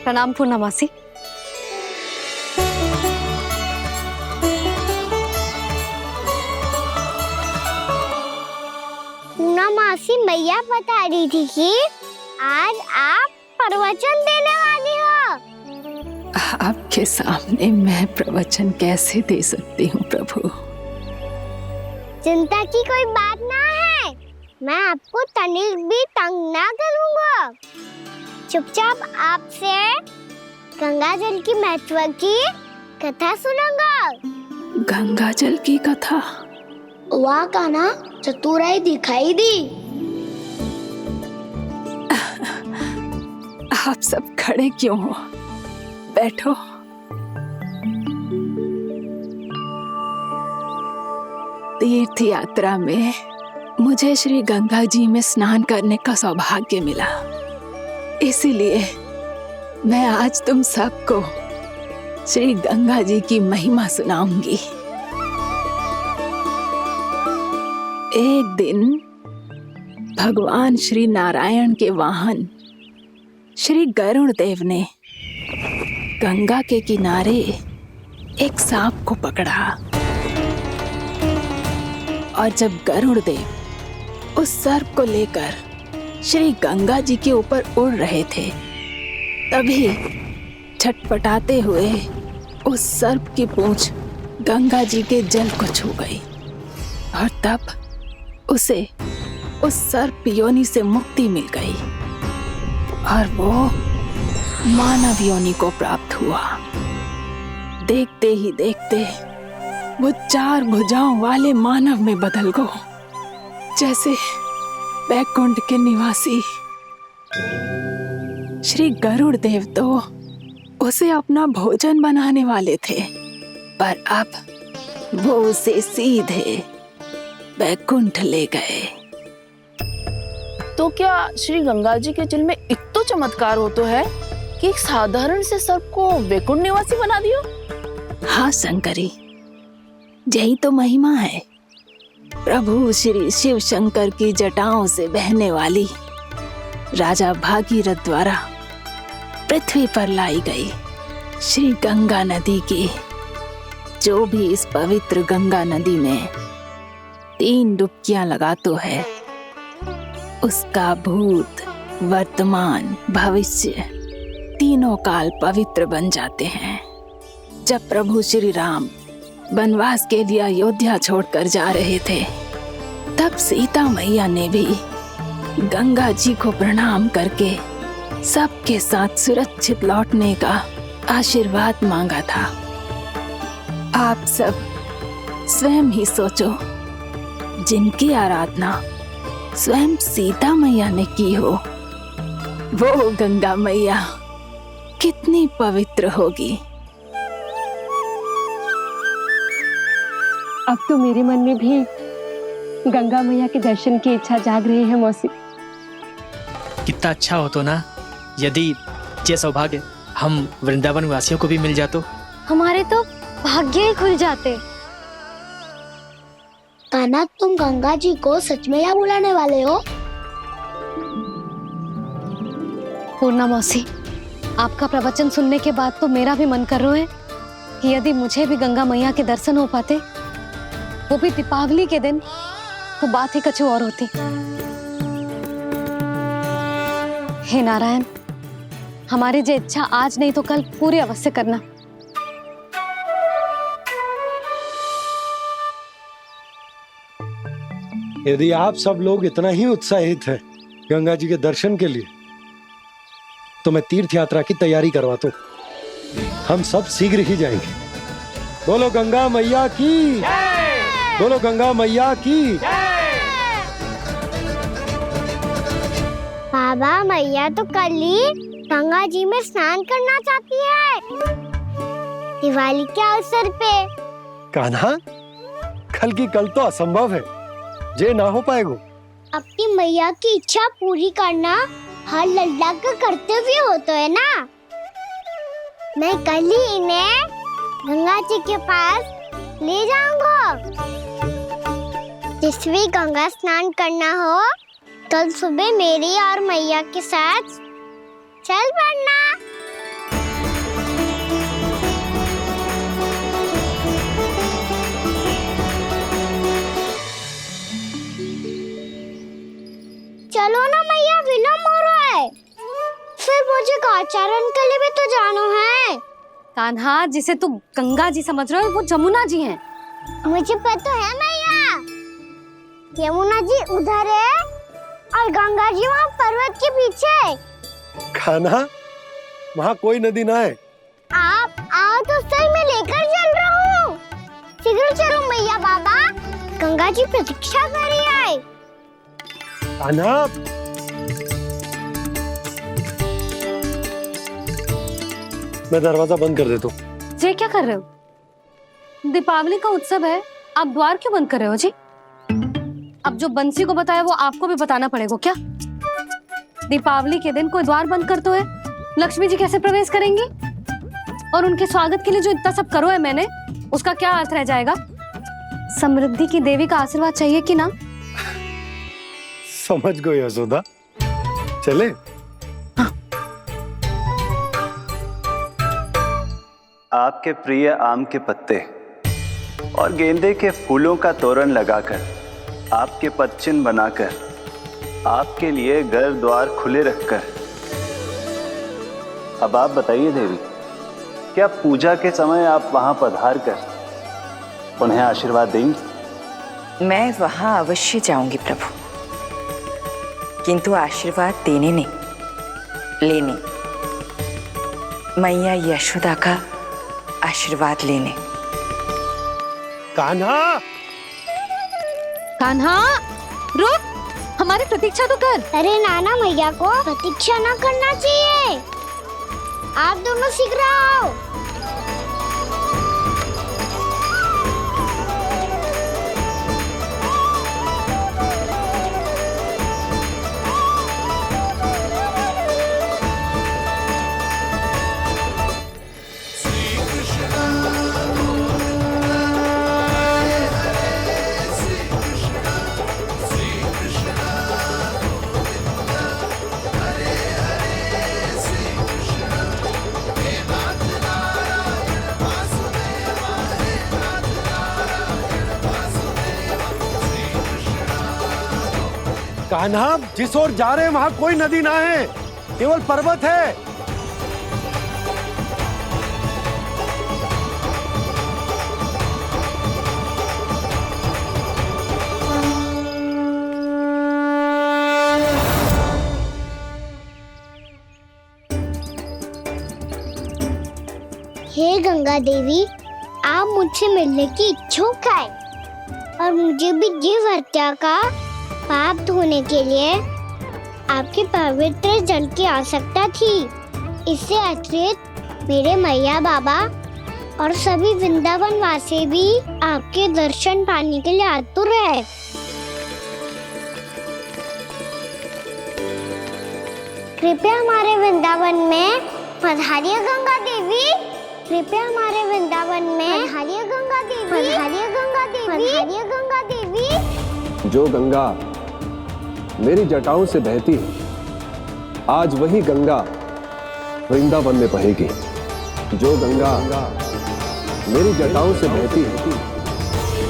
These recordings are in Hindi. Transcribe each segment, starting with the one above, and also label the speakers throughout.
Speaker 1: प्रणाम पूर्णा मासी।
Speaker 2: पूर्णा मासी मैया बता रही थी कि आज आप प्रवचन देने वाली हो।
Speaker 3: आपके सामने मैं प्रवचन कैसे दे सकती हूँ प्रभु?
Speaker 2: चिंता की कोई बात ना है, मैं आपको तनिक भी तंग ना करूँगा। चुपचाप आपसे गंगा जल की महत्व की कथा सुनूंगा।
Speaker 3: गंगा जल की कथा?
Speaker 2: वहाँ का ना चतुराई दिखाई दी।
Speaker 3: आप सब खड़े क्यों हो? बैठो। तीर्थ यात्रा में मुझे श्री गंगा जी में स्नान करने का सौभाग्य मिला, इसीलिए मैं आज तुम सबको श्री गंगा जी की महिमा सुनाऊंगी। एक दिन भगवान श्री नारायण के वाहन श्री गरुड़ देव ने गंगा के किनारे एक सांप को पकड़ा, और जब गरुड़ देव उस सर्प को लेकर श्री गंगा जी के ऊपर उड़ रहे थे, तभी छटपटाते हुए उस सर्प की पूंछ गंगा जी के जल को छू गई, और तब उसे उस सर्प योनि से मुक्ति मिल गई और वो मानव योनि को प्राप्त हुआ। देखते ही देखते वो 4 भुजाओं वाले मानव में बदल गो, जैसे बैकुंठ के निवासी। श्री गरुड़ देव तो उसे अपना भोजन बनाने वाले थे, पर अब वो उसे सीधे बैकुंठ ले गए।
Speaker 4: तो क्या श्री गंगा जी के जल में इतना चमत्कार हो तो है कि एक साधारण से सर्प को बैकुंठ निवासी बना दियो?
Speaker 3: हाँ शंकरी, यही तो महिमा है। प्रभु श्री शिव शंकर की जटाओं से बहने वाली राजा भागीरथ द्वारा पृथ्वी पर लाई गई श्री गंगा नदी की, जो भी इस पवित्र गंगा नदी में 3 डुबकियां लगातो है, उसका भूत, वर्तमान, भविष्य तीनों काल पवित्र बन जाते हैं। जब प्रभु श्री राम वनवास के लिए अयोध्या छोड़कर जा रहे थे, तब सीता मैया ने भी गंगा जी को प्रणाम करके सबके साथ सुरक्षित लौटने का आशीर्वाद मांगा था। आप सब स्वयं ही सोचो, जिनकी आराधना स्वयं सीता मैया ने की हो, वो गंगा मैया कितनी पवित्र होगी।
Speaker 1: अब तो मेरे मन में भी गंगा मैया के दर्शन की इच्छा जाग रही है मौसी।
Speaker 5: कितना अच्छा हो तो ना यदि ये सौभाग्य हम वृंदावन वासियों को भी मिल जातो।
Speaker 2: हमारे तो भाग्य ही खुल जाते। कान्हा, तुम गंगा जी को सच में यहाँ बुलाने वाले हो?
Speaker 1: पूर्णा मौसी, आपका प्रवचन सुनने के बाद तो मेरा भी मन कर रहा है कि यदि मुझे भी गंगा मैया के दर्शन हो पाते, वो भी दीपावली के दिन, तो बात ही कुछ और होती। हे नारायण, हमारी जो इच्छा आज नहीं तो कल पूरी अवश्य करना।
Speaker 6: यदि आप सब लोग इतना ही उत्साहित हैं गंगा जी के दर्शन के लिए, तो मैं तीर्थ यात्रा की तैयारी करवाता हूँ। हम सब शीघ्र ही जाएंगे। बोलो गंगा मैया की, बोलो गंगा मैया की।
Speaker 2: बाबा, मैया तो कल ही गंगा जी में स्नान करना चाहती है, दिवाली के अवसर पे।
Speaker 6: कान्हा, कल की कल तो असंभव है, जे ना हो पाएगो।
Speaker 2: अपनी मैया की इच्छा पूरी करना हर लल्ला का कर्तव्य होता है ना। मैं कल ही इन्हें गंगा जी के पास ले जाऊंगा। जिस भी गंगा स्नान करना हो, कल सुबह मेरी और मैया के साथ चल पड़ना। चलो ना मैया, विलम्ब हो रहा है। फिर मुझे काचारण के लिए भी तो जाना है।
Speaker 1: कान्हा, जिसे तू गंगा जी समझ रहे हो वो जमुना जी हैं।
Speaker 2: मुझे पता है मैया, यमुना जी उधर है और गंगा जी वहाँ पर्वत के पीछे।
Speaker 6: कान्हा, वहाँ कोई नदी ना है।
Speaker 2: आप आओ तो सही, मैं लेकर चल रहा हूँ। शीघ्र चलो मैया बाबा, गंगा जी प्रतीक्षा कर रही है।
Speaker 6: कान्हा, मैं दरवाजा बंद कर देता हूँ।
Speaker 1: ये क्या कर रहे हो? दीपावली का उत्सव है, आप द्वार क्यों बंद कर रहे हो जी? अब जो बंसी को बताया वो आपको भी बताना पड़ेगा क्या? दीपावली के दिन कोई द्वार बंद कर तो है, लक्ष्मी जी कैसे प्रवेश करेंगी? और उनके स्वागत के लिए जो इतना सब करो है मैंने, उसका क्या अर्थ रह जाएगा? समृद्धि की देवी का आशीर्वाद चाहिए कि ना?
Speaker 6: समझ गई यशोदा, चले।
Speaker 7: आपके प्रिय आम के पत्ते और गेंदे के फूलों का तोरण लगाकर, आपके पदचिन्ह बनाकर, आपके लिए घर द्वार खुले रखकर, अब आप बताइए देवी, क्या पूजा के समय आप वहां पधार कर उन्हें आशीर्वाद देंगी?
Speaker 8: मैं वहां अवश्य जाऊंगी प्रभु, किंतु आशीर्वाद देने नहीं, लेने, मैया यशोदा का आशीर्वाद लेने।
Speaker 6: कान्हा,
Speaker 1: कान्हा, रुक, हमारी प्रतीक्षा तो कर।
Speaker 2: अरे नाना, मैया को प्रतीक्षा ना करना चाहिए। आप दोनों शीघ्र आओ।
Speaker 6: कान्हा, जिस ओर जा रहे हैं वहाँ कोई नदी ना है, केवल पर्वत है।
Speaker 2: हे गंगा देवी, आप मुझसे मिलने की इच्छुक है और मुझे भी जीव हत्या का पाप धोने के लिए आपके पवित्र जल की आवश्यकता थी। इससे अतिरिक्त मेरे मैया बाबा और सभी वृंदावन वासी भी आपके दर्शन पाने के लिए आतुर है। कृपया हमारे वृंदावन में पधारिए गंगा देवी। कृपया हमारे वृंदावन में पधारिए गंगा देवी। पधारिए गंगा देवी। पधारिए गंगा देवी।
Speaker 9: जो गंगा मेरी जटाओं से बहती है, आज वही गंगा वृंदावन में बहेगी। जो गंगा मेरी जटाओं से बहती है,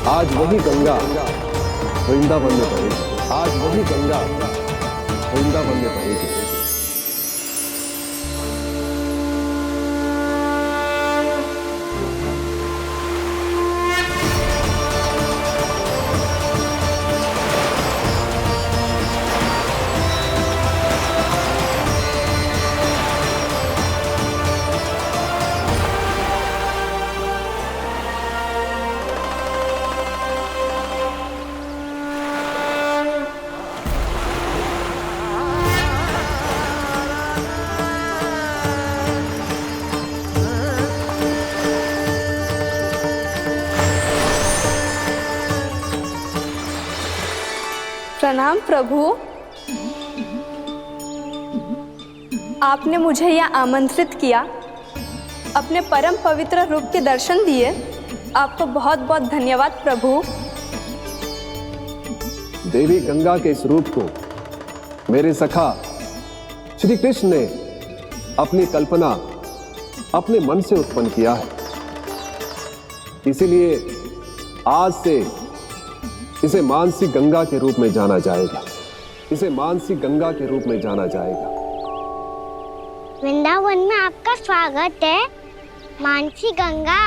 Speaker 9: आज वही गंगा वृंदावन में बहेगी। आज वही गंगा वृंदावन में बहेगी।
Speaker 10: प्रणाम प्रभु। आपने मुझे यह आमंत्रित किया, अपने परम पवित्र रूप के दर्शन दिए। आपको बहुत बहुत धन्यवाद प्रभु।
Speaker 9: देवी गंगा के इस रूप को मेरे सखा श्री कृष्ण ने अपनी कल्पना अपने मन से उत्पन्न किया है। इसीलिए आज से इसे मानसी गंगा के रूप में जाना जाएगा। इसे मानसी गंगा के रूप में जाना जाएगा।
Speaker 2: वृंदावन में आपका स्वागत है मानसी गंगा।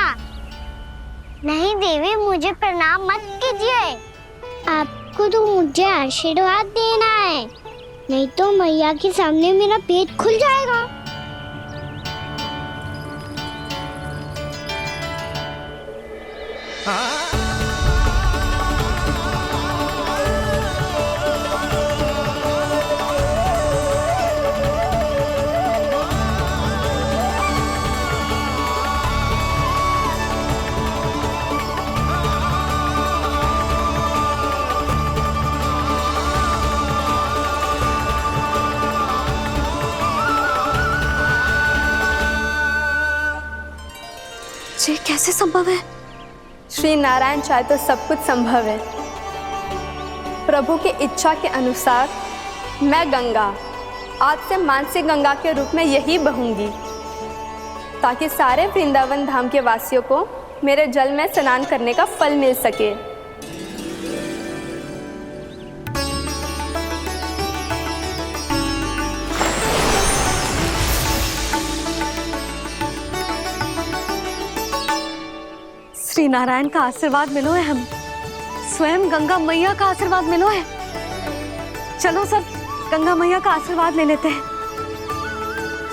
Speaker 2: नहीं देवी, मुझे प्रणाम मत कीजिए। आपको तो मुझे आशीर्वाद देना है, नहीं तो मैया के सामने मेरा पेट खुल जाएगा।
Speaker 1: ये कैसे संभव है?
Speaker 10: श्री नारायण चाहे तो सब कुछ संभव है। प्रभु की इच्छा के अनुसार मैं गंगा आज से मानसी गंगा के रूप में यही बहूंगी, ताकि सारे वृंदावन धाम के वासियों को मेरे जल में स्नान करने का फल मिल सके।
Speaker 1: श्री नारायण का आशीर्वाद मिलो है, हम स्वयं गंगा मैया का आशीर्वाद मिलो है। चलो सब गंगा मैया का आशीर्वाद ले लेते हैं,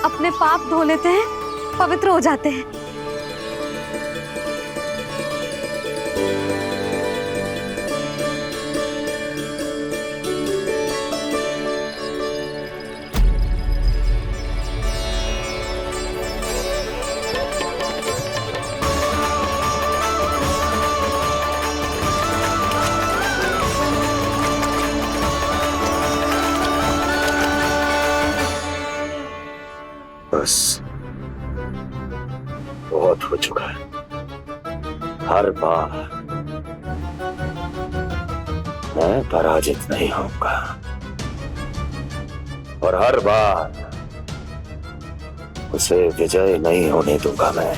Speaker 1: अपने पाप धो लेते हैं, पवित्र हो जाते हैं।
Speaker 11: बस बहुत हो चुका है। हर बार मैं पराजित नहीं होऊंगा और हर बार उसे विजय नहीं होने दूंगा मैं।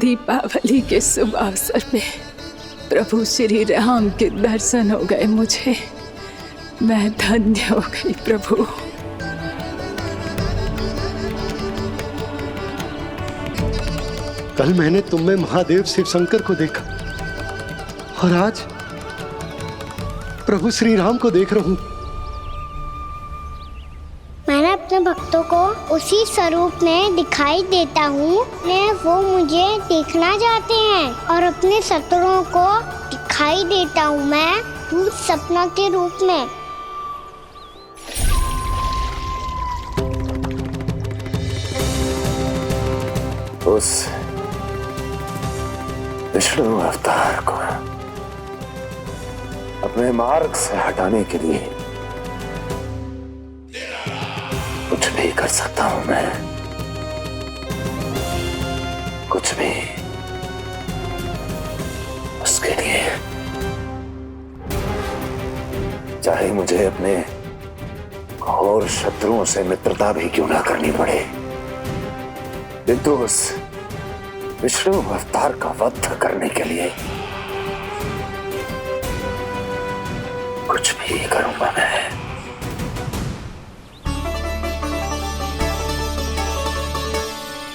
Speaker 3: दीपावली के शुभ अवसर में प्रभु श्री राम के दर्शन हो गए मुझे। मैं धन्य हो गई प्रभु।
Speaker 6: कल मैंने तुम में महादेव शिव शंकर को देखा और आज प्रभु श्री राम को देख रहा हूं।
Speaker 2: मैंने अपने भक्तों को उसी स्वरूप में दिखाई देता हूँ, वो मुझे देखना चाहते हैं और अपने शत्रुओं को दिखाई देता हूँ मैं भूत सपना के रूप में।
Speaker 11: उस विष्णु अवतार को अपने मार्ग से हटाने के लिए कुछ भी कर सकता हूं मैं, कुछ भी उसके लिए, चाहे मुझे अपने घोर शत्रुओं से मित्रता भी क्यों ना करनी पड़े, किंतु उस विष्णु अवतार का वध करने के लिए कुछ भी करूंगा मैं।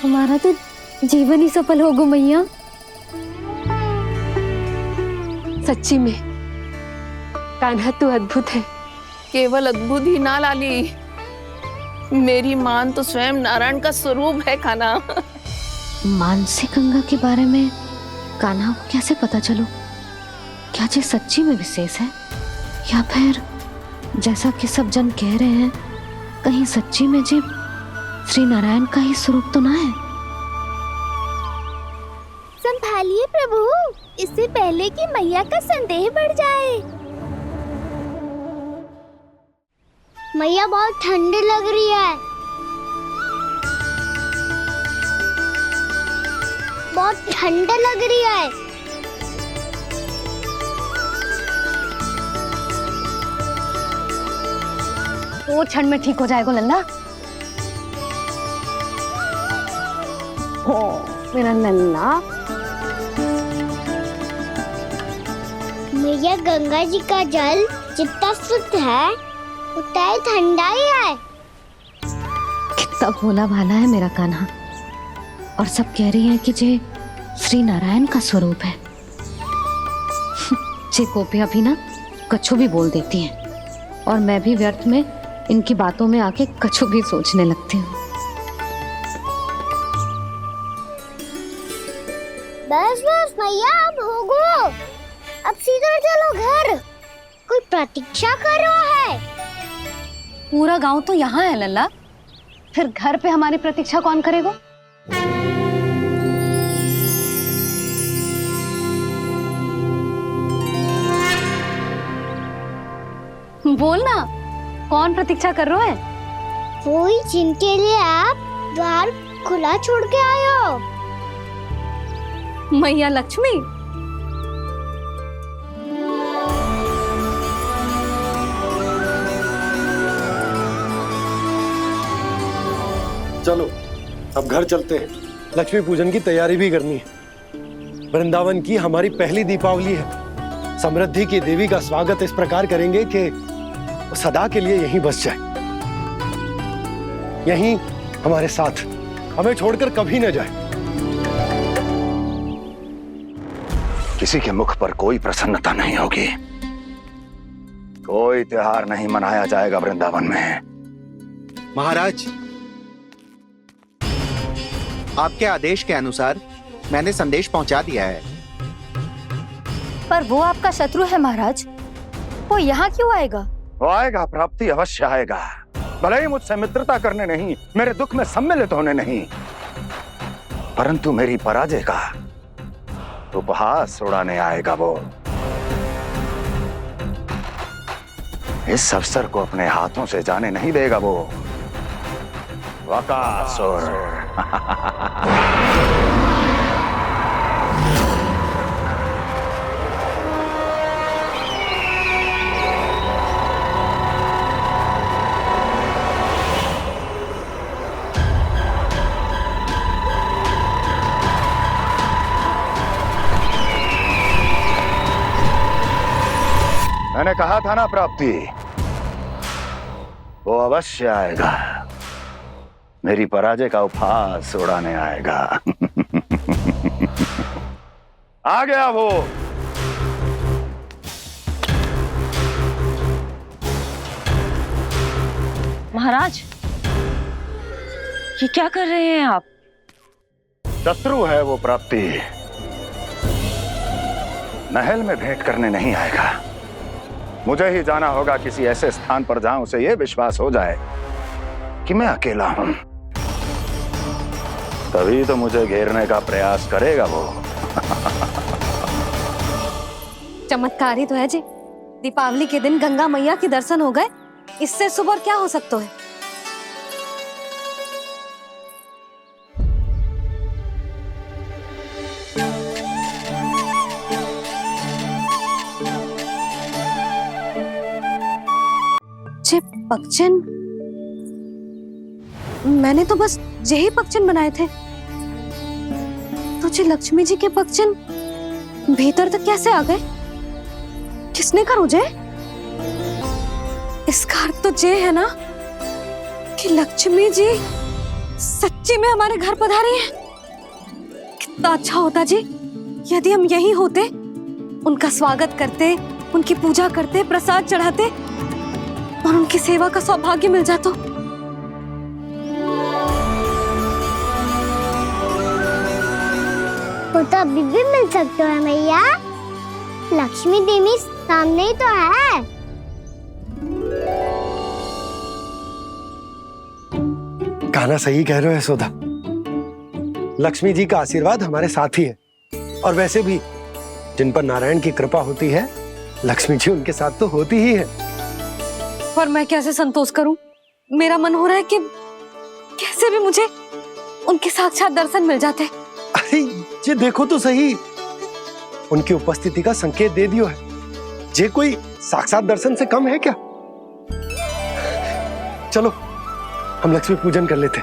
Speaker 1: हमारा तो जीवन ही सफल होगा मैया। सच्ची में कान्हा तू अद्भुत है,
Speaker 4: केवल अद्भुत ही ना लाली, मेरी मान तो स्वयं नारायण का स्वरूप है कान्हा।
Speaker 1: मानसी गंगा के बारे में कान्हा को कैसे पता चलो? क्या ये सच्ची में विशेष है, या फिर जैसा कि सब जन कह रहे हैं, कहीं सच्ची में जी श्री नारायण का ही स्वरूप तो ना है?
Speaker 2: संभालिए प्रभु, इससे पहले कि मैया का संदेह बढ़ जाए। मैया बहुत ठंडी लग रही है, बहुत ठंडा लग रही है।
Speaker 1: वो क्षण में ठीक हो जाएगा लल्ला। ओ मेरा लल्ला।
Speaker 2: मैया गंगा जी का जल जितना शुद्ध है उतना ही ठंडा ही है।
Speaker 1: कितना भोला भाला है मेरा कान्हा। और सब कह रही हैं कि ये श्री नारायण का स्वरूप है। ये गोपियां भी ना कछु भी बोल देती हैं, और मैं भी व्यर्थ में इनकी बातों में आके कछु भी सोचने लगती हूँ।
Speaker 2: बस बस मैया, अब होगो, अब सीधा चलो घर। कोई प्रतीक्षा कर रहा है।
Speaker 1: पूरा गांव तो यहाँ है लल्ला, फिर घर पे हमारी प्रतीक्षा कौन करेगा? बोल ना, कौन प्रतीक्षा कर रहे हैं?
Speaker 2: वही जिनके लिए आप द्वार खुला छोड़ के आए हो।
Speaker 1: मैया लक्ष्मी।
Speaker 6: चलो अब घर चलते हैं, लक्ष्मी पूजन की तैयारी भी करनी है। वृंदावन की हमारी पहली दीपावली है। समृद्धि की देवी का स्वागत इस प्रकार करेंगे कि वो सदा के लिए यहीं बस जाए, यहीं हमारे साथ, हमें छोड़कर कभी न जाए।
Speaker 11: किसी के मुख पर कोई प्रसन्नता नहीं होगी, कोई त्योहार नहीं मनाया जाएगा वृंदावन में।
Speaker 12: महाराज, आपके आदेश के अनुसार मैंने संदेश पहुंचा दिया है।
Speaker 13: पर वो आपका शत्रु है महाराज, वो यहाँ क्यों आएगा?
Speaker 11: वो आएगा, प्राप्ति अवश्य आएगा। भले ही मुझसे मित्रता करने नहीं, मेरे दुख में सम्मिलित होने नहीं, परंतु मेरी पराजय का उपहास उड़ाने आएगा वो। इस अवसर को अपने हाथों से जाने नहीं देगा वो। वकासुर। मैंने कहा था ना प्राप्ति, वो अवश्य आएगा, मेरी पराजय का उपहास उड़ाने आएगा। आ गया वो।
Speaker 3: महाराज, ये क्या कर रहे हैं आप?
Speaker 11: शत्रु है वो प्राप्ति, महल में भेंट करने नहीं आएगा। मुझे ही जाना होगा किसी ऐसे स्थान पर जहां उसे यह विश्वास हो जाए कि मैं अकेला हूं, तभी तो मुझे घेरने का प्रयास करेगा वो।
Speaker 1: चमत्कार ही तो है जी। दीपावली के दिन गंगा मैया के दर्शन हो गए, इससे शुभ और क्या हो सकता है? जे पक्षन, मैंने तो बस यही पक्षन बनाए थे, तो जे लक्ष्मी जी के पक्षन भीतर तक कैसे आ गए? किसने कहा मुझे? इसका अर्थ तो ये है ना कि लक्ष्मी जी सच्ची में हमारे घर पधारी हैं। कितना अच्छा होता जी यदि हम यही होते, उनका स्वागत करते, उनकी पूजा करते, प्रसाद चढ़ाते, और उनकी सेवा का सौभाग्य मिल जाता।
Speaker 2: वो तो अभी भी मिल सकते हैं मैया, लक्ष्मी देवी सामने ही तो है।
Speaker 6: कहना सही कह रहे हो यशोदा, लक्ष्मी जी का आशीर्वाद हमारे साथ ही है। और वैसे भी जिन पर नारायण की कृपा होती है, लक्ष्मी जी उनके साथ तो होती ही है।
Speaker 1: पर मैं कैसे संतोष करूं? मेरा मन हो रहा है कि कैसे भी मुझे उनके साक्षात दर्शन मिल जाते।
Speaker 6: अरे ये देखो तो सही, उनकी उपस्थिति का संकेत दे दियो है। ये कोई साक्षात दर्शन से कम है क्या? चलो हम लक्ष्मी पूजन कर लेते।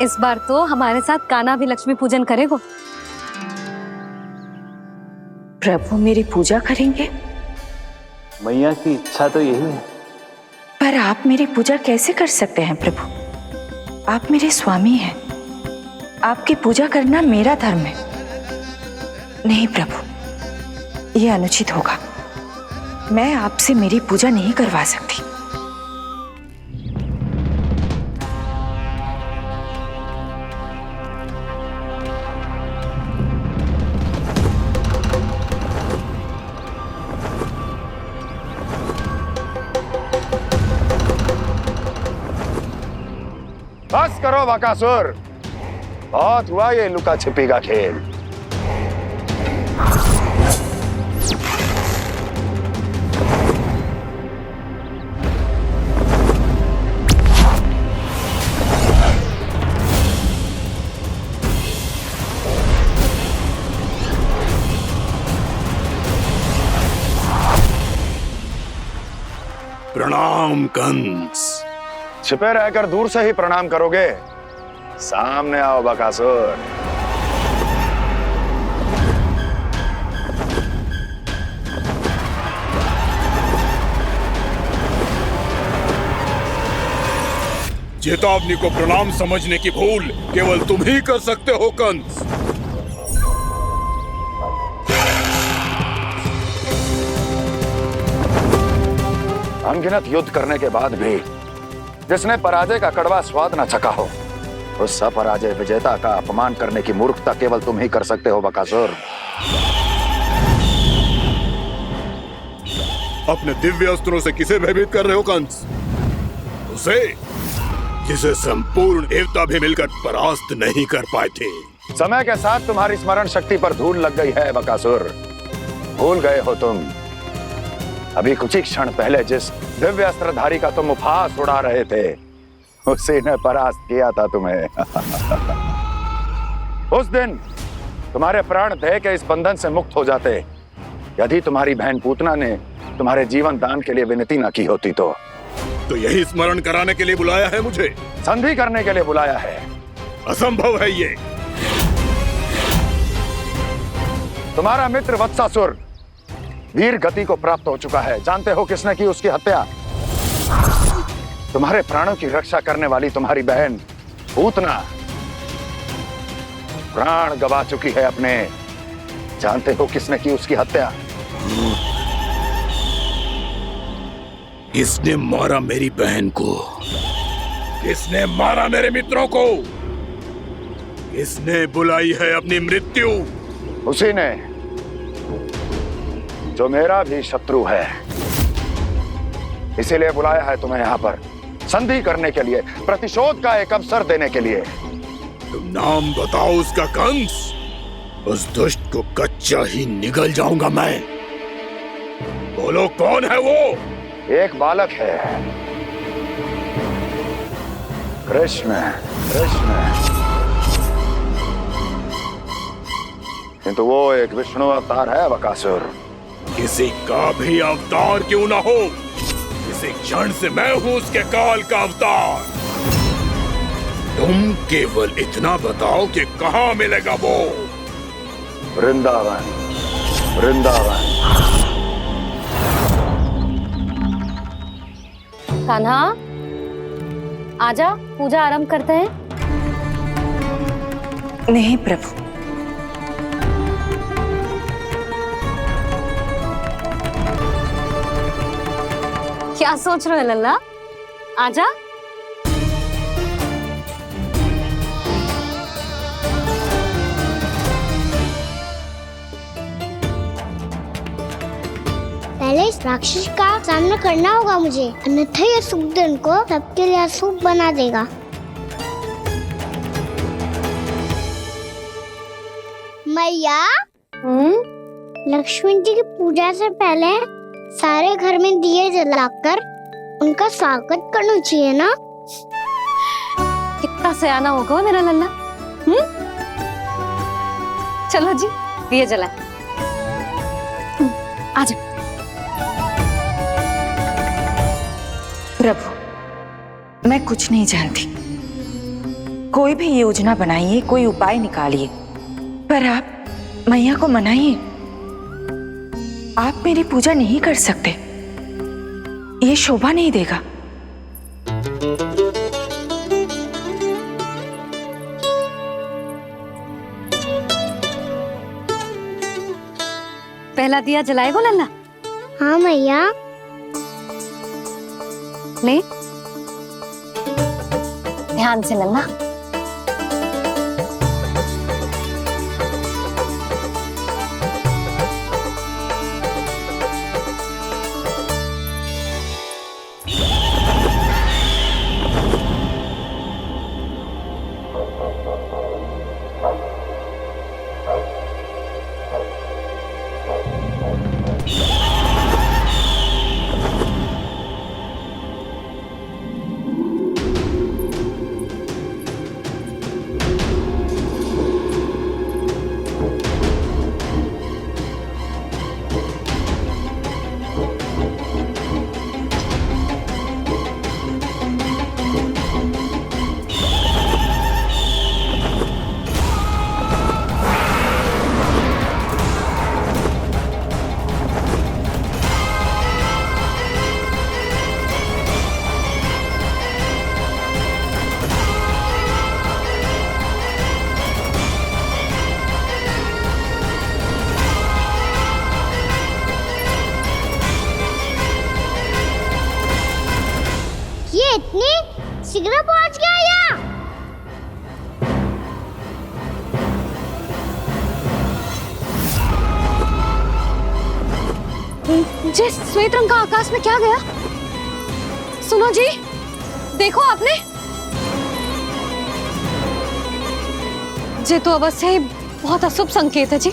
Speaker 1: इस बार तो हमारे साथ कान्हा भी लक्ष्मी पूजन करेगा।
Speaker 8: प्रभु मेरी पूजा करेंगे?
Speaker 7: मैया की इच्छा तो यही है।
Speaker 8: पर आप मेरी पूजा कैसे कर सकते हैं प्रभु? आप मेरे स्वामी हैं, आपकी पूजा करना मेरा धर्म है। नहीं प्रभु, यह अनुचित होगा। मैं आपसे मेरी पूजा नहीं करवा सकती।
Speaker 11: बस करो बकासुर, बहुत हुआ ये लुका छिपी का खेल।
Speaker 14: प्रणाम कंस।
Speaker 11: छिपे रहकर दूर से ही प्रणाम करोगे? सामने आओ बकासुर।
Speaker 14: चेतावनी को प्रणाम समझने की भूल केवल तुम ही कर सकते हो कंस।
Speaker 11: अनगिनत युद्ध करने के बाद भी जिसने पराजय का कड़वा स्वाद न चखा हो, उस अपराजय विजेता का अपमान करने की मूर्खता केवल तुम ही कर सकते हो बकासुर।
Speaker 14: अपने दिव्य अस्त्रों से किसे भयभीत कर रहे हो कंस? उसे जिसे संपूर्ण देवता भी मिलकर परास्त नहीं कर पाए थे।
Speaker 11: समय के साथ तुम्हारी स्मरण शक्ति पर धूल लग गई है बकासुर। भूल गए हो तुम अभी कुछ ही क्षण पहले जिस दिव्य अस्त्रधारी का तुम उपहास उड़ा रहे थे, उसी ने परास्त किया था तुम्हें। उस दिन तुम्हारे प्राण देह के इस बंधन से मुक्त हो जाते यदि तुम्हारी बहन पूतना ने तुम्हारे जीवन दान के लिए विनती न की होती तो।
Speaker 14: यही स्मरण कराने के लिए बुलाया है मुझे?
Speaker 11: संधि करने के लिए बुलाया है।
Speaker 14: असंभव है ये।
Speaker 11: तुम्हारा मित्र वत्सासुर वीर गति को प्राप्त हो चुका है। जानते हो किसने की उसकी हत्या? तुम्हारे प्राणों की रक्षा करने वाली तुम्हारी बहन पूतना प्राण गवा चुकी है अपने। जानते हो किसने की उसकी हत्या?
Speaker 14: किसने मारा मेरी बहन को? किसने मारा मेरे मित्रों को? किसने बुलाई है अपनी मृत्यु?
Speaker 11: उसी ने जो मेरा भी शत्रु है। इसीलिए बुलाया है तुम्हें यहाँ पर संधि करने के लिए, प्रतिशोध का एक अवसर देने के लिए।
Speaker 14: तुम नाम बताओ उसका कंस। उस दुष्ट को कच्चा ही निगल जाऊंगा मैं। बोलो कौन है वो?
Speaker 11: एक बालक है, कृष्ण। कृष्ण, किंतु वो एक विष्णु अवतार है बकासुर।
Speaker 14: किसी का भी अवतार क्यों ना हो, इसी क्षण से मैं हूं उसके काल का अवतार। तुम केवल इतना बताओ कि कहां मिलेगा वो?
Speaker 11: वृंदावन। वृंदावन।
Speaker 1: कान्हा, आजा, पूजा आरंभ करते हैं।
Speaker 8: नहीं प्रभु,
Speaker 1: क्या सोच रहे हो लल्ला? आजा।
Speaker 2: पहले इस राक्षस का सामना करना होगा मुझे, अन्यथा ये शुभ दिन को सबके लिए अशुभ बना देगा। मैया, लक्ष्मी जी की पूजा से पहले सारे घर में दिए जलाकर उनका स्वागत करना चाहिए ना?
Speaker 1: कितना सयाना होगा मेरा लल्ला। चलो जी, दिए जलाए। आजा।
Speaker 8: प्रभु, मैं कुछ नहीं जानती। कोई भी योजना बनाइए, कोई उपाय निकालिए, पर आप मैया को मनाइए। आप मेरी पूजा नहीं कर सकते, ये शोभा नहीं देगा।
Speaker 1: पहला दिया जलाएगो लल्ला?
Speaker 2: हाँ मैया।
Speaker 1: ले, ध्यान से लल्ला।
Speaker 2: इतनी शीघ्र पहुंच गया यहाँ?
Speaker 1: जे श्वेत रंग का आकाश में क्या गया? सुनो जी, देखो आपने। जे तो अवश्य ही बहुत अशुभ संकेत है जी।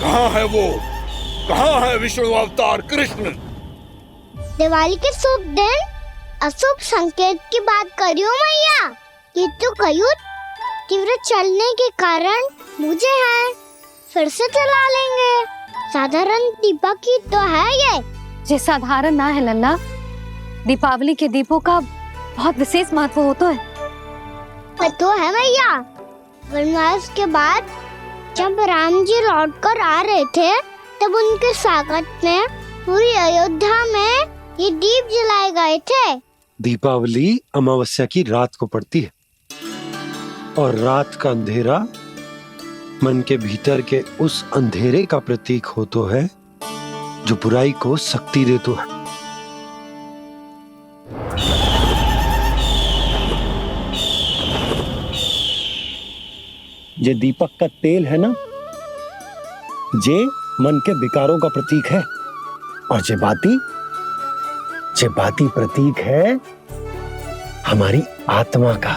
Speaker 14: कहाँ है वो? कहाँ है विष्णु अवतार कृष्ण?
Speaker 2: दिवाली के शुभ दिन अशुभ संकेत की बात करियो मैया। ये तो कयूत तीव्र चलने के कारण मुझे है, फिर से चला लेंगे। साधारण दीपक ही तो है ये
Speaker 1: साधारण ना है लल्ला। दीपावली के दीपों का बहुत विशेष महत्व होता है।
Speaker 2: तो है भैया। वनवास के बाद जब राम जी लौटकर आ रहे थे, तब उनके स्वागत में पूरी अयोध्या में ये दीप जलाए गए थे।
Speaker 6: दीपावली अमावस्या की रात को पड़ती है और रात का अंधेरा मन के भीतर के उस अंधेरे का प्रतीक होता है जो बुराई को शक्ति देता है। ये दीपक का तेल है ना, जे मन के विकारों का प्रतीक है, और जे बाती प्रतीक है हमारी आत्मा का।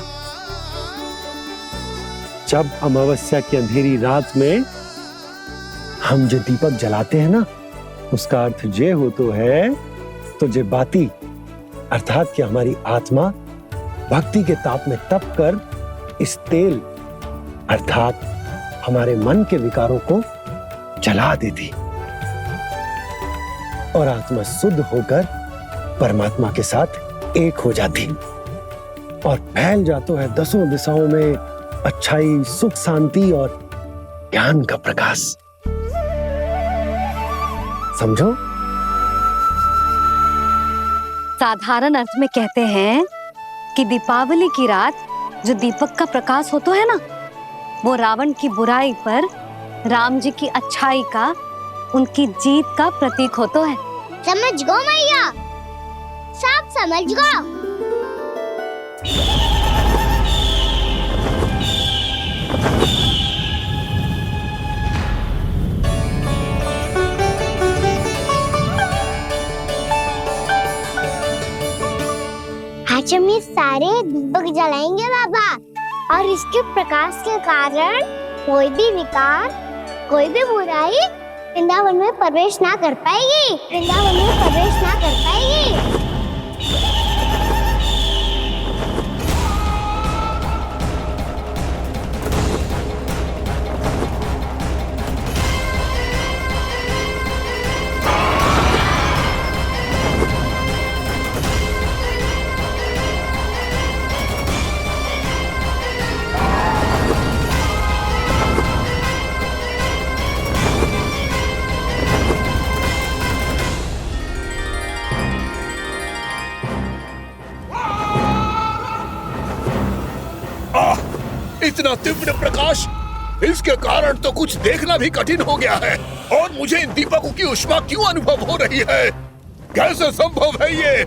Speaker 6: जब अमावस्या की अंधेरी रात में हम जो दीपक जलाते हैं ना, उसका अर्थ जे हो तो है, तो जे बाती अर्थात कि हमारी आत्मा भक्ति के ताप में तप कर इस तेल अर्थात हमारे मन के विकारों को जला देती और आत्मा शुद्ध होकर परमात्मा के साथ एक हो जाती और फैल जाता है दसों दिशाओं में अच्छाई, सुख, शांति और ज्ञान का प्रकाश। समझो?
Speaker 1: साधारण अर्थ में कहते हैं कि दीपावली की रात जो दीपक का प्रकाश होता है ना, वो रावण की बुराई पर राम जी की अच्छाई का उनकी जीत का प्रतीक हो तो है।
Speaker 2: समझ गो मैया, सब समझ गो। आज हम ये सारे दीपक जलाएंगे बाबा, और इसके प्रकाश के कारण कोई भी विकार, कोई भी बुराई वृंदावन में प्रवेश ना कर पाएगी, वृंदावन में प्रवेश ना कर पाएगी।
Speaker 14: इतना तीव्र प्रकाश, इसके कारण तो कुछ देखना भी कठिन हो गया है। और मुझे इन दीपकों की ऊष्मा क्यों अनुभव हो रही है? कैसे संभव है ये?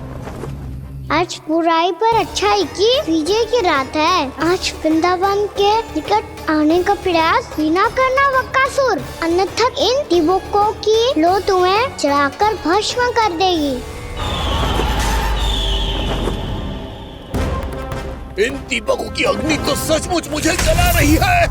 Speaker 2: आज बुराई पर अच्छाई की विजय की रात है। आज वृंदावन के निकट आने का प्रयास भी ना करना बकासुर, अन्यथा इन दीपकों की लो तुम्हें जलाकर भस्म कर देगी।
Speaker 14: इन दीपकों की अग्नि तो सचमुच मुझे जला रही है।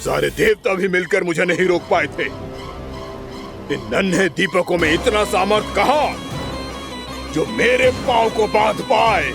Speaker 14: सारे देवता भी मिलकर मुझे नहीं रोक पाए थे। इन नन्हे दीपकों में इतना सामर्थ कहां जो मेरे पांव को बांध पाए।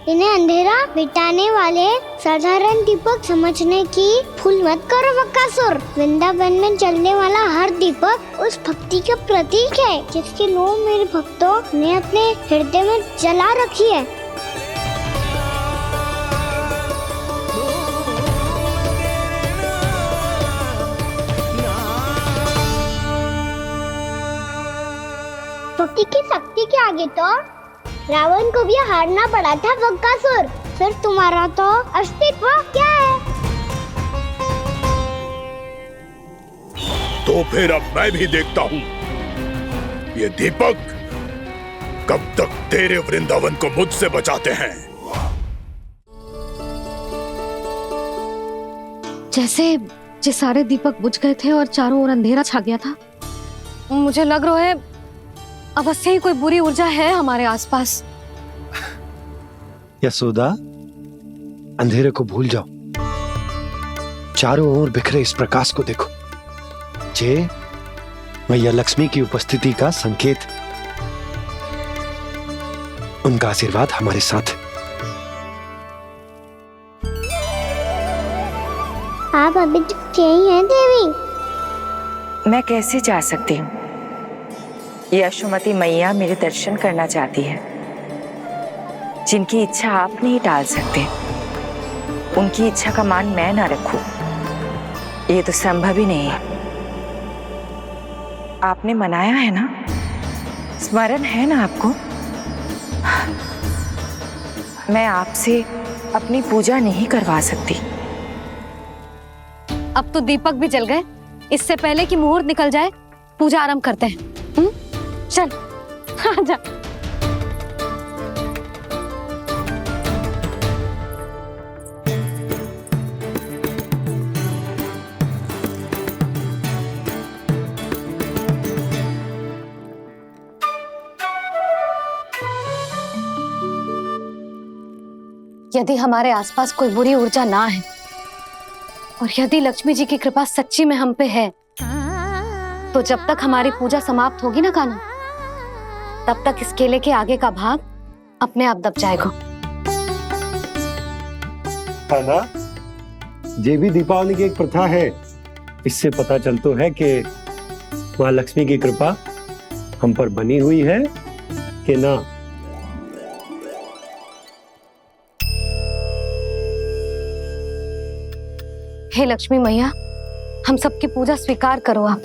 Speaker 2: इन्हें अंधेरा मिटाने वाले साधारण दीपक समझने की भूल मत करो बकासुर। वृंदावन में जलने वाला हर दीपक उस भक्ति का प्रतीक है जिसकी लो मेरे भक्तों ने अपने हृदय में जला रखी है। भक्ति की शक्ति के आगे तो रावण को भी हारना पड़ा था बकासुर। फिर तुम्हारा तो अस्तित्व क्या है?
Speaker 14: तो फिर अब मैं भी देखता हूँ ये दीपक कब तक तेरे वृंदावन को मुझसे बचाते हैं।
Speaker 1: जैसे ये सारे दीपक बुझ गए थे और चारों ओर अंधेरा छा गया था, मुझे लग रहा है अवश्य ही कोई बुरी ऊर्जा है हमारे आसपास।
Speaker 6: यशोदा, अंधेरे को भूल जाओ, चारों ओर बिखरे इस प्रकाश को देखो। जे मैया लक्ष्मी की उपस्थिति का संकेत, उनका आशीर्वाद हमारे साथ।
Speaker 2: आप अभी तक यही हैं देवी?
Speaker 8: मैं कैसे जा सकती हूँ? यशोमती मैया मेरे दर्शन करना चाहती है। जिनकी इच्छा आप नहीं टाल सकते, उनकी इच्छा का मान मैं ना रखूं, ये तो संभव ही नहीं है। आपने मनाया है ना, स्मरण है ना आपको? मैं आपसे अपनी पूजा नहीं करवा सकती।
Speaker 1: अब तो दीपक भी जल गए, इससे पहले कि मुहूर्त निकल जाए पूजा आरंभ करते हैं। चल आजा। यदि हमारे आसपास कोई बुरी ऊर्जा ना है और यदि लक्ष्मी जी की कृपा सच्ची में हम पे है, तो जब तक हमारी पूजा समाप्त होगी ना कान्हा, तब तक इस केले के आगे का भाग अपने आप दब जाएगा।
Speaker 6: है ना? ये भी दीपावली की एक प्रथा है। इससे पता चलता है कि माँ लक्ष्मी की कृपा हम पर बनी हुई है कि ना?
Speaker 1: हे लक्ष्मी मैया, हम सबकी पूजा स्वीकार करो, आप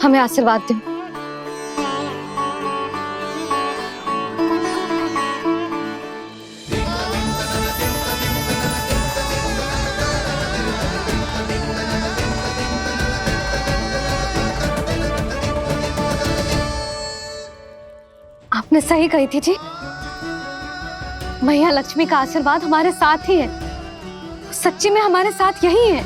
Speaker 1: हमें आशीर्वाद दो। आपने सही कही थी जी, मैया लक्ष्मी का आशीर्वाद हमारे साथ ही है, सच्ची में हमारे साथ यही है।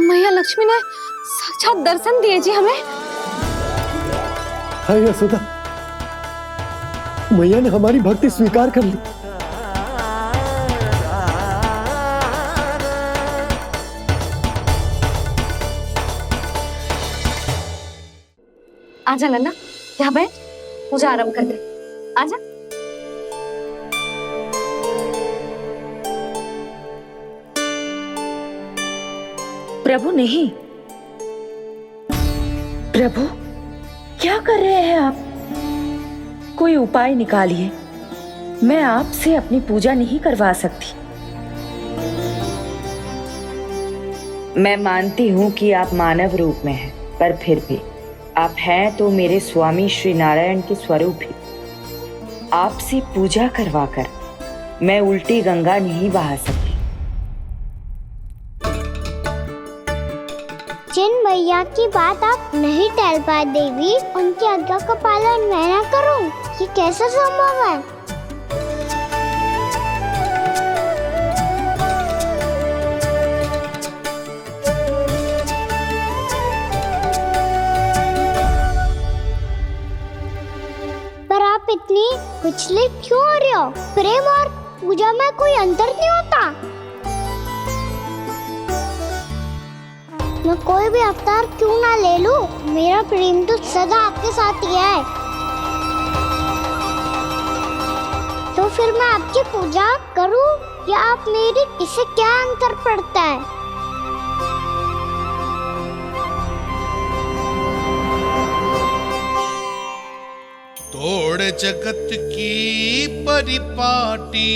Speaker 1: मैया लक्ष्मी ने साक्षात दर्शन दिए जी हमें।
Speaker 6: हाय यशोदा, मैया ने हमारी भक्ति स्वीकार कर ली।
Speaker 1: आजा लन्ना, यहाँ बैठ, पूजा आरंभ कर दे। आजा।
Speaker 8: प्रभु नहीं, प्रभु क्या कर रहे हैं आप? कोई उपाय निकालिए, मैं आपसे अपनी पूजा नहीं करवा सकती। मैं मानती हूँ कि आप मानव रूप में हैं, पर फिर भी आप हैं तो मेरे स्वामी श्री नारायण के स्वरूप ही। आपसे पूजा करवाकर मैं उल्टी गंगा नहीं बहा सकती।
Speaker 2: जिन मैया की बात आप नहीं टाल पाए देवी, उनकी आज्ञा का पालन मैं ना करूं, ये कैसे संभव है? पर आप इतनी विचलित क्यों हो रहे हो? प्रेम और पूजा में कोई अंतर नहीं होता। मैं कोई भी अवतार क्यों ना ले लूं, मेरा प्रेम तो सदा आपके साथ ही है। तो फिर मैं आपकी पूजा करूं या आप मेरी, इससे क्या अंतर पड़ता है?
Speaker 14: तोड़ जगत की परिपाटी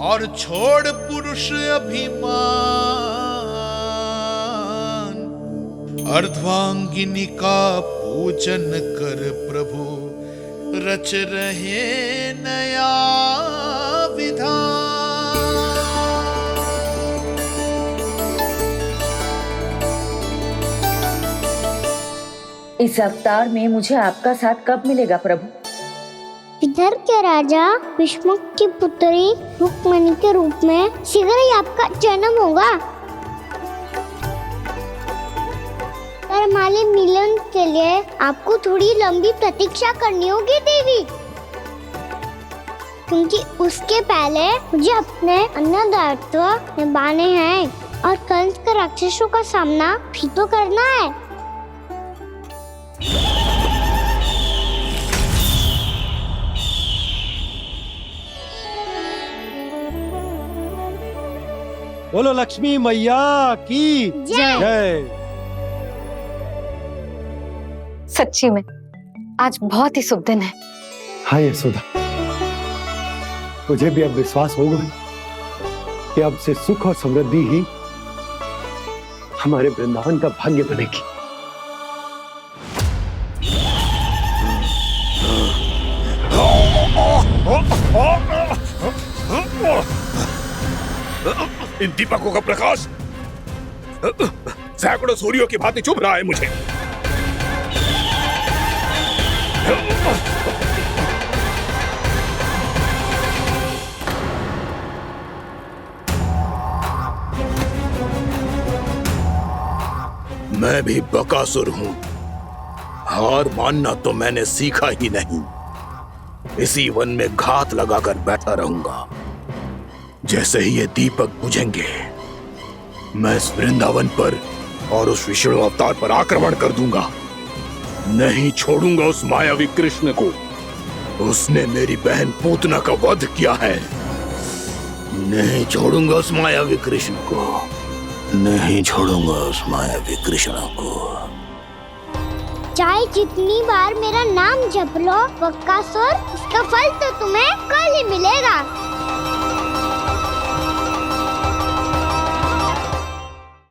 Speaker 14: और छोड़ पुरुष अभिमान, अर्धांगिनी का पूजन कर प्रभु रच रहे नया विधान।
Speaker 8: इस अवतार में मुझे आपका साथ कब मिलेगा प्रभु?
Speaker 2: इधर के राजा भीष्मक की पुत्री रुक्मणी के रूप में शीघ्र ही आपका जन्म होगा। पर हमारे मिलन के लिए आपको थोड़ी लंबी प्रतीक्षा करनी होगी देवी, क्योंकि उसके पहले मुझे अपने अन्य दायित्व निभाने हैं और कंस के राक्षसों का सामना भी तो करना है।
Speaker 6: बोलो लक्ष्मी मैया की जय।
Speaker 1: सच्ची में आज बहुत ही शुभ दिन है।
Speaker 6: हाँ यशोदा, मुझे भी अब विश्वास हो गया कि अब से सुख और समृद्धि ही हमारे वृंदावन का भाग्य बनेगी।
Speaker 14: इन दीपकों का प्रकाश सैकड़ों सूर्यों की भांति चुभ रहा है मुझे। मैं भी बकासुर हूं, हार मानना तो मैंने सीखा ही नहीं। इसी वन में घात लगाकर बैठा रहूंगा। जैसे ही ये दीपक बुझेंगे, मैं इस वृंदावन पर और उस विष्णु अवतार पर आक्रमण कर दूंगा। नहीं छोड़ूंगा उस मायावी कृष्ण को। उसने मेरी बहन पूतना का वध किया है। नहीं छोड़ूंगा उस मायावी कृष्ण को। नहीं छोड़ूंगा उस मायावी कृष्ण को।
Speaker 2: चाहे जितनी बार मेरा नाम जप लो बक्कासुर, उसका फल तो तुम्हें कल ही मिलेगा।